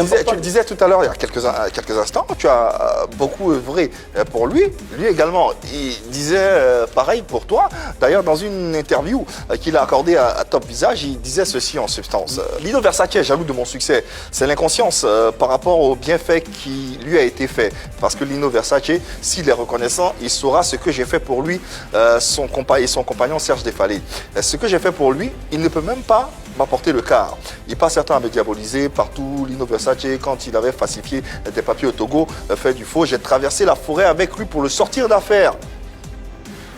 Tu le disais tout à l'heure, il y a quelques instants, tu as beaucoup œuvré pour lui. Lui également, il disait pareil pour toi. D'ailleurs, dans une interview qu'il a accordée à Top Visage, il disait ceci en substance. Lino Versace est jaloux de mon succès. C'est l'inconscience par rapport au bienfait qui lui a été fait. Parce que Lino Versace, s'il est reconnaissant, il saura ce que j'ai fait pour lui, son compagnon Serge Defalé. Ce que j'ai fait pour lui, il ne peut même pas m'apporter le quart. Il passe certains à me diaboliser partout. Lino Versace, quand il avait falsifié des papiers au Togo, fait du faux. J'ai traversé la forêt avec lui pour le sortir d'affaire.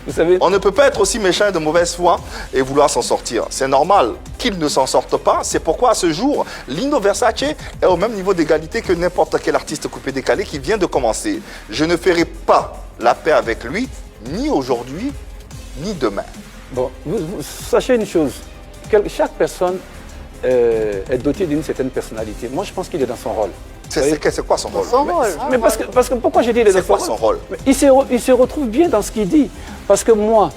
Vous savez, on ne peut pas être aussi méchant et de mauvaise foi et vouloir s'en sortir. C'est normal qu'il ne s'en sorte pas. C'est pourquoi à ce jour, Lino Versace est au même niveau d'égalité que n'importe quel artiste coupé-décalé qui vient de commencer. Je ne ferai pas la paix avec lui, ni aujourd'hui, ni demain. Bon, vous sachez une chose. Chaque personne est dotée d'une certaine personnalité. Moi, je pense qu'il est dans son rôle. C'est quoi son rôle? Mais parce que pourquoi j'ai dit c'est quoi son rôle? Il se retrouve bien dans ce qu'il dit. Parce que moi,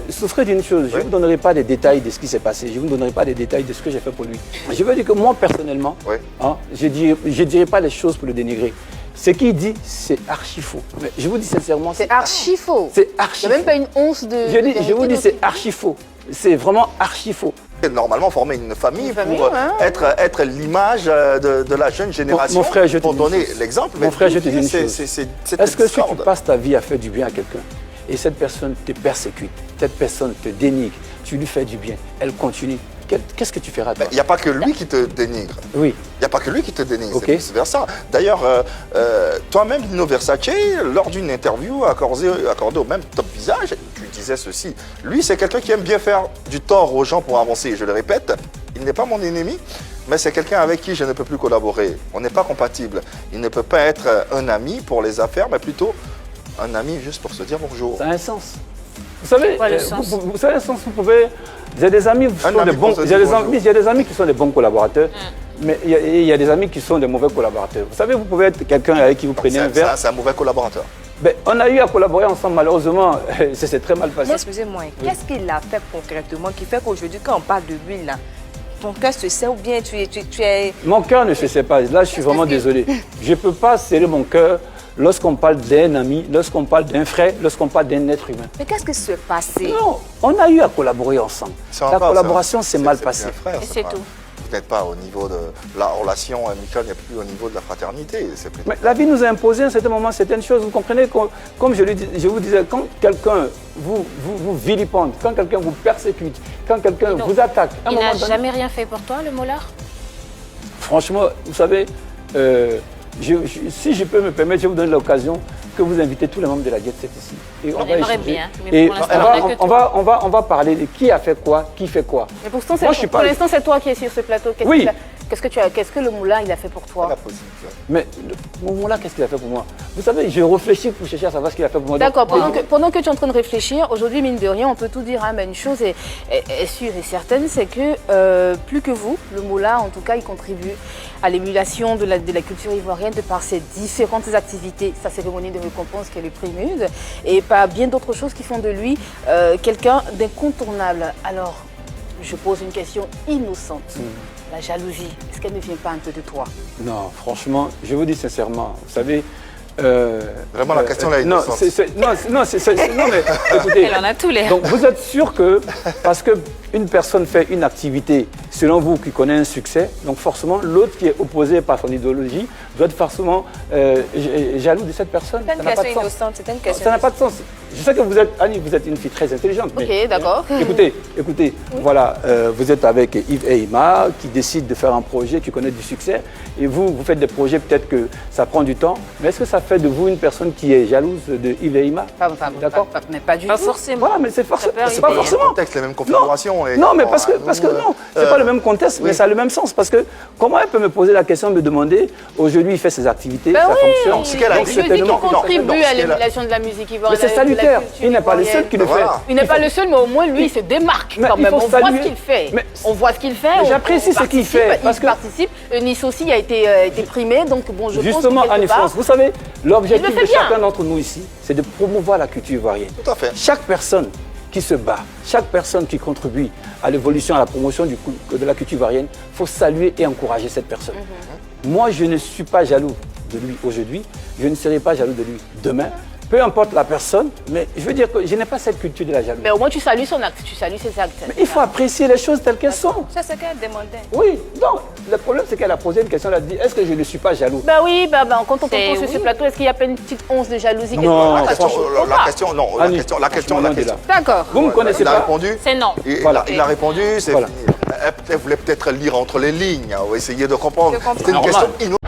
souffrez d'une chose, je ne vous donnerai pas des détails de ce qui s'est passé, je ne vous donnerai pas des détails de ce que j'ai fait pour lui. Je veux dire que moi, personnellement, je ne dirai pas les choses pour le dénigrer. Ce qu'il dit, c'est archi faux. Mais je vous dis sincèrement, c'est archi faux. C'est archi faux. Il n'y a même pas une once de... Je vous dis, c'est archi faux. C'est vraiment archi faux. Normalement, former une famille pour être l'image de la jeune génération. Mon frère, je te pour donner l'exemple. Mon frère, je te dis une chose. Est-ce que si tu passes ta vie à faire du bien à quelqu'un et cette personne te persécute, cette personne te dénigre, tu lui fais du bien, elle continue, qu'est-ce que tu feras toi? Il n'y a pas que lui qui te dénigre. Oui. Il n'y a pas que lui qui te dénigre, c'est vice-versa. D'ailleurs, toi-même, Lino Versace, lors d'une interview accordée au même Top Visage, tu disais ceci. Lui, c'est quelqu'un qui aime bien faire du tort aux gens pour avancer. Je le répète, il n'est pas mon ennemi, mais c'est quelqu'un avec qui je ne peux plus collaborer. On n'est pas compatible. Il ne peut pas être un ami pour les affaires, mais plutôt un ami juste pour se dire bonjour. Ça a un sens. Vous savez, vous savez, vous pouvez... J'ai des amis qui sont des bons, j'ai des amis qui sont des bons collaborateurs, mais il y a des amis qui sont des mauvais collaborateurs. Vous savez, vous pouvez être quelqu'un avec qui vous prenez un verre. C'est un mauvais collaborateur. Ben, on a eu à collaborer ensemble, malheureusement, c'est très mal passé. Excusez-moi, qu'est-ce qu'il a fait concrètement qui fait qu'aujourd'hui, quand on parle de lui, là, ton cœur se serre ou bien tu es... Mon cœur ne se serre pas. Là, je suis vraiment désolé. Je ne peux pas serrer mon cœur lorsqu'on parle d'un ami, lorsqu'on parle d'un frère, lorsqu'on parle d'un être humain. Mais qu'est-ce qui s'est passé? Non, on a eu à collaborer ensemble. La collaboration s'est mal passée. Et c'est tout. Vous n'êtes pas au niveau de la relation amicale, il n'y a plus au niveau de la fraternité. Mais la vie nous a imposé à un certain moment certaines choses. Vous comprenez, comme je vous disais, quand quelqu'un vous vilipende, quand quelqu'un vous persécute, quand quelqu'un vous attaque... Il n'a jamais rien fait pour toi, le Molard? Franchement, vous savez, si je peux me permettre, je vous donne l'occasion que vous invitez tous les membres de la Jet Set ici. Et on aimerait bien. Mais on va parler de qui a fait quoi, qui fait quoi. Mais pour l'instant, c'est toi qui es sur ce plateau. Oui. Qu'est-ce que le Moulin il a fait pour toi? Mais mon Moulin, qu'est-ce qu'il a fait pour moi? Vous savez, je réfléchis pour chercher à savoir ce qu'il a fait pour moi. D'accord, pendant que tu es en train de réfléchir, aujourd'hui, mine de rien, on peut tout dire, hein, mais une chose est sûre et certaine, c'est que plus que vous, le Moulin, en tout cas, il contribue à l'émulation de la culture ivoirienne de par ses différentes activités, sa cérémonie de récompense qui est le prix Muse, et par bien d'autres choses qui font de lui quelqu'un d'incontournable. Alors, je pose une question innocente. La jalousie, est-ce qu'elle ne vient pas un peu de toi? Non, franchement, je vous dis sincèrement, vous savez... Vraiment, la question là est innocente. Non, mais écoutez... Elle en a tous les... Donc, vous êtes sûr que, parce qu'une personne fait une activité, selon vous, qui connaît un succès, donc forcément, l'autre qui est opposé par son idéologie doit être forcément jaloux de cette personne. C'est une question innocente, c'est une question. Ça n'a pas de sens. Je sais que vous êtes, Annie, vous êtes une fille très intelligente. Ok, d'accord. Écoutez, voilà, vous êtes avec Yves et Ima qui décident de faire un projet, qui connaît du succès, et vous faites des projets, peut-être que ça prend du temps, mais est-ce que ça fait de vous une personne qui est jalouse de Yves et Ima? D'accord. Mais pas du tout. Pas forcément. Voilà, mais c'est pas forcément. Les mêmes configurations. Non, mais parce que non, c'est pas le même contexte, mais ça a le même sens. Parce que comment elle peut me poser la question, me demander, aujourd'hui il fait ses activités, ça fonctionne. Donc je dis qu'il contribue à l'émulation de la musique ivoirienne. Mais c'est salutaire. Il n'est pas le seul qui le fait. Il n'est pas le seul, mais au moins lui il se démarque quand même. On voit ce qu'il fait. On voit ce qu'il fait. J'apprécie ce qu'il fait. Il participe. Nice aussi a été primé, donc bon, je pense que justement, Annie-France, vous savez, l'objectif de chacun d'entre nous ici, c'est de promouvoir la culture ivoirienne. Tout à fait. Chaque personne qui se bat, chaque personne qui contribue à l'évolution, à la promotion de la culture ivoirienne, il faut saluer et encourager cette personne. Moi, je ne suis pas jaloux de lui aujourd'hui, je ne serai pas jaloux de lui demain. Peu importe la personne, mais je veux dire que je n'ai pas cette culture de la jalousie. Mais au moins tu salues son acte, tu salues ses actes. Mais il faut apprécier les choses telles qu'elles sont. C'est ce qu'elle demandait. Oui, donc le problème c'est qu'elle a posé une question, elle a dit, est-ce que je ne suis pas jaloux? Ben oui, quand on te pose sur ce plateau, est-ce qu'il n'y a pas une petite once de jalousie? Non, la question. D'accord. Vous ne me connaissez il a pas. répondu. C'est non. Voilà, il a répondu, c'est voilà. fini. Elle voulait peut-être lire entre les lignes, ou essayer de comprendre. Je comprends. C'était une question innocente.